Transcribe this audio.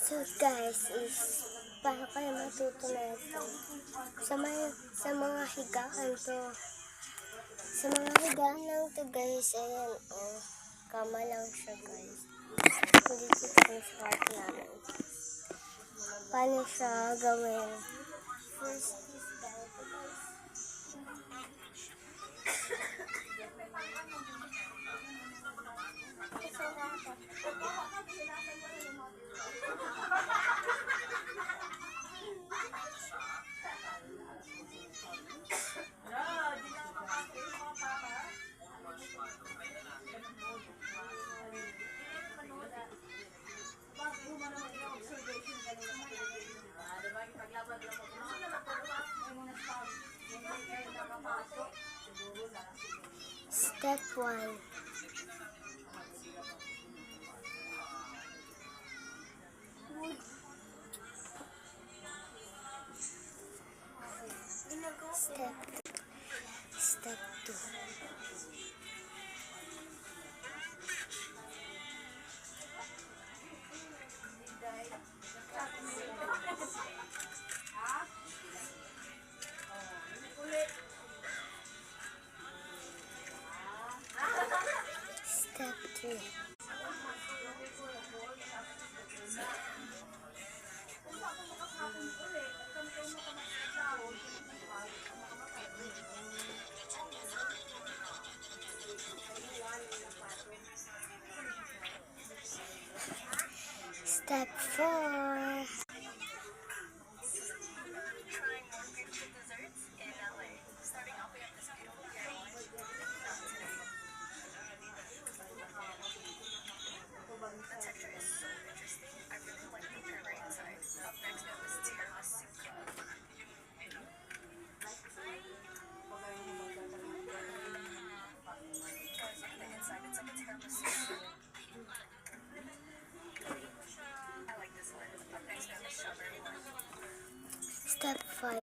So guys, is paano kayo matuto na ito? Sa mga higaan to. Sa mga higaan lang to guys, ayan kama lang siya guys. Hindi kita yung start namin. Paano siya gawin? First is ganito guys. Step 1. Step 2. Step 3. Step 4. Step 5.